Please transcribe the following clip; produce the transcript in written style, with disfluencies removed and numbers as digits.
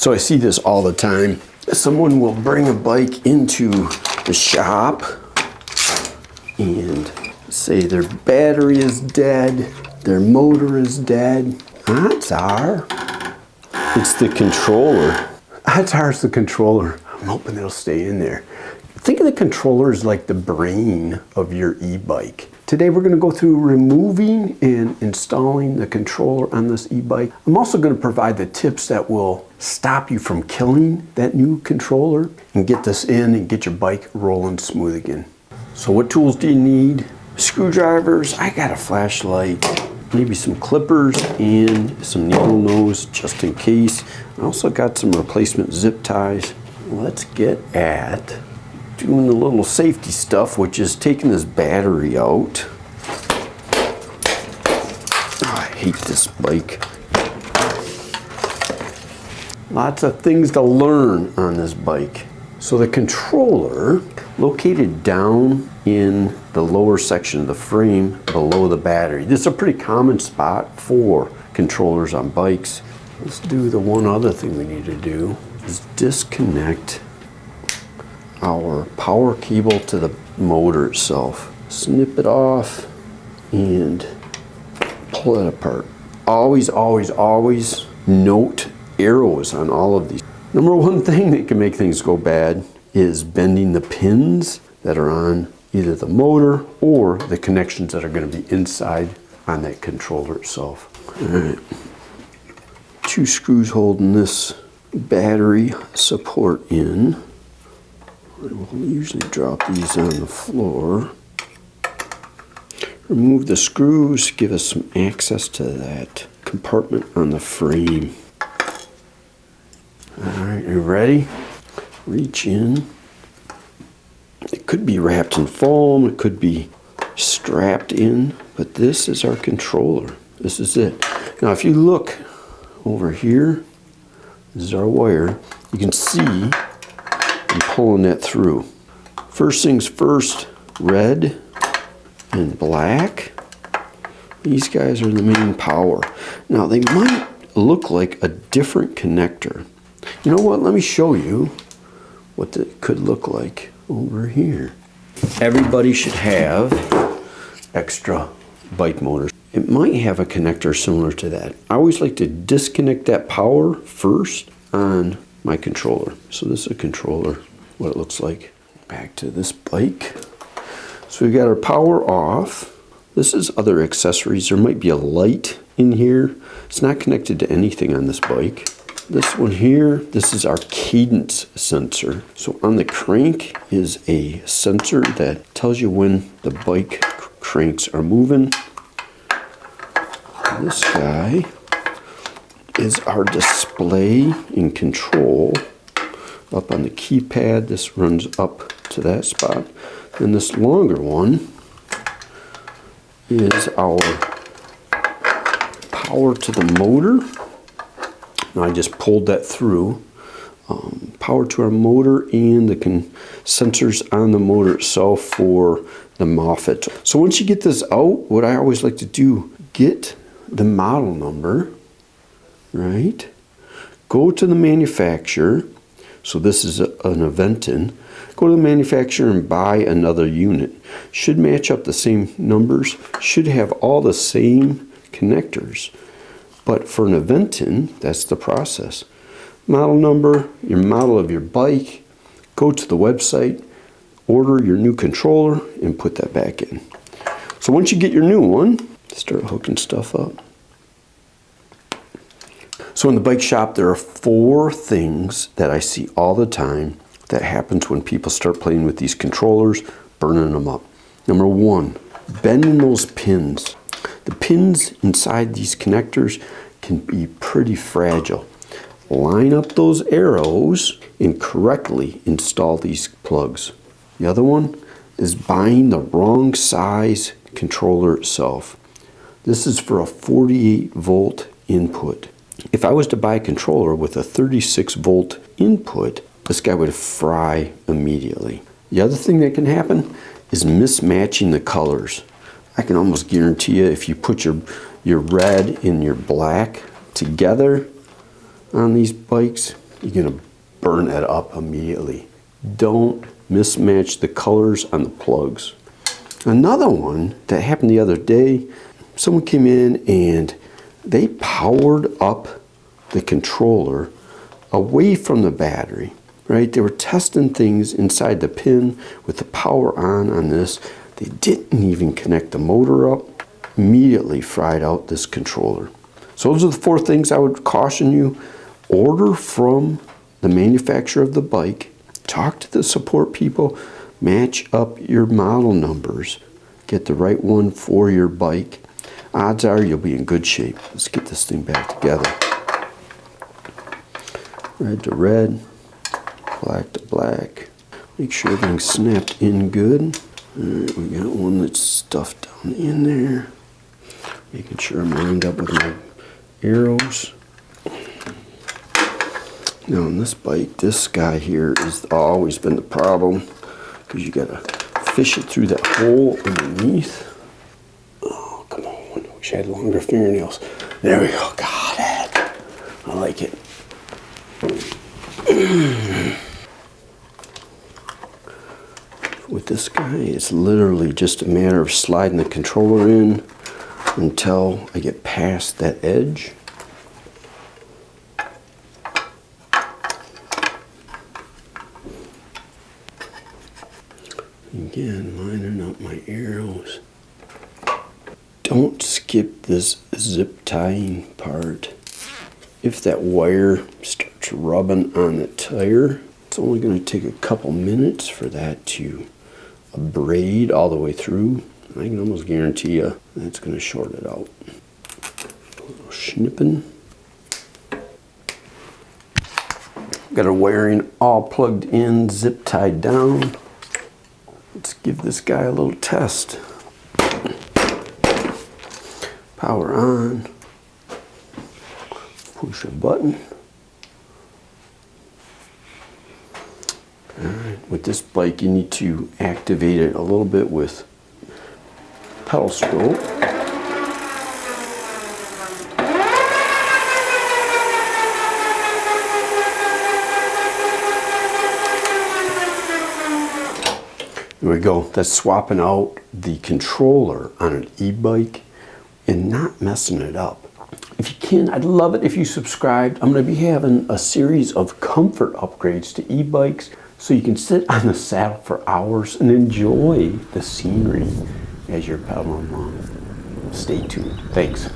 So I see this all the time. Someone will bring a bike into the shop and say their battery is dead, their motor is dead. Odds are it's the controller. Odds are it's the controller. I'm hoping it'll stay in there. Think of the controller as like the brain of your e-bike. Today we're going to go through removing and installing the controller on this e-bike. I'm also going to provide the tips that will stop you from killing that new controller and get this in and get your bike rolling smooth again. So what tools do you need? Screwdrivers, I got a flashlight, maybe some clippers and some needle nose just in case. I also got some replacement zip ties. Let's get at doing the little safety stuff, which is taking this battery out. Oh, I hate this bike. Lots of things to learn on this bike. So the controller, located down in the lower section of the frame below the battery. This is a pretty common spot for controllers on bikes. Let's do the one other thing we need to do is disconnect our power cable to the motor itself. Snip it off and pull it apart. Always, always, always note arrows on all of these. Number one thing that can make things go bad is bending the pins that are on either the motor or the connections that are going to be inside on that controller itself. All right. 2 screws holding this battery support in. I will usually drop these on the floor. Remove the screws, give us some access to that compartment on the frame. Alright, you ready? Reach in. It could be wrapped in foam, it could be strapped in, but this is our controller. This is it. Now if you look over here, this is our wire. You can see I'm pulling that through. First things first, red and black. These guys are the main power. Now they might look like a different connector. You know what? Let me show you what it could look like over here. Everybody should have extra bike motors. It might have a connector similar to that. I always like to disconnect that power first on my controller. So this is a controller, what it looks like. Back to this bike. So we got our power off. This is other accessories. There might be a light in here. It's not connected to anything on this bike. This one here, this is our cadence sensor. So on the crank is a sensor that tells you when the bike cranks are moving. This guy is our display and control. Up on the keypad, this runs up to that spot. And this longer one is our power to the motor. Now I just pulled that through. Power to our motor and the sensors on the motor itself for the Moffett. So once you get this out, what I always like to do, get the model number, right? Go to the manufacturer. So this is an Aventon. Go to the manufacturer and buy another unit. Should match up the same numbers, should have all the same connectors. But for an Aventon, that's the process. Model number, your model of your bike, go to the website, order your new controller, and put that back in. So once you get your new one, start hooking stuff up. So in the bike shop, there are 4 things that I see all the time that happens when people start playing with these controllers, burning them up. Number 1, bending those pins. The pins inside these connectors can be pretty fragile. Line up those arrows and correctly install these plugs. The other one is buying the wrong size controller itself. This is for a 48 volt input. If I was to buy a controller with a 36 volt input, this guy would fry immediately. The other thing that can happen is mismatching the colors. I can almost guarantee you if you put your red and your black together on these bikes, you're gonna burn that up immediately. Don't mismatch the colors on the plugs. Another one that happened the other day, someone came in and they powered up the controller away from the battery, right? They were testing things inside the pin with the power on this. They didn't even connect the motor up. Immediately fried out this controller. So those are the 4 things I would caution you. Order from the manufacturer of the bike. Talk to the support people. Match up your model numbers. Get the right one for your bike. Odds are you'll be in good shape. Let's get this thing back together. Red to red. Black to black. Make sure everything's snapped in good. Alright, we got one that's stuffed down in there. Making sure I'm lined up with my arrows. Now on this bike, this guy here has always been the problem because you gotta fish it through that hole underneath. Oh, come on. I wish I had longer fingernails. There we go. Got it. I like it. With this guy, it's literally just a matter of sliding the controller in until I get past that edge. Again, lining up my arrows. Don't skip this zip tying part. If that wire starts rubbing on the tire, it's only going to take a couple minutes for that to braid all the way through. I can almost guarantee you that's going to short it out. A little snipping. Got our wiring all plugged in, zip tied down. Let's give this guy a little test. Power on. Push a button. Alright, with this bike you need to activate it a little bit with pedal stroke. There we go. That's swapping out the controller on an e-bike and not messing it up. If you can, I'd love it if you subscribed. I'm going to be having a series of comfort upgrades to e-bikes so you can sit on the saddle for hours and enjoy the scenery as you're pedaling along. Stay tuned. Thanks.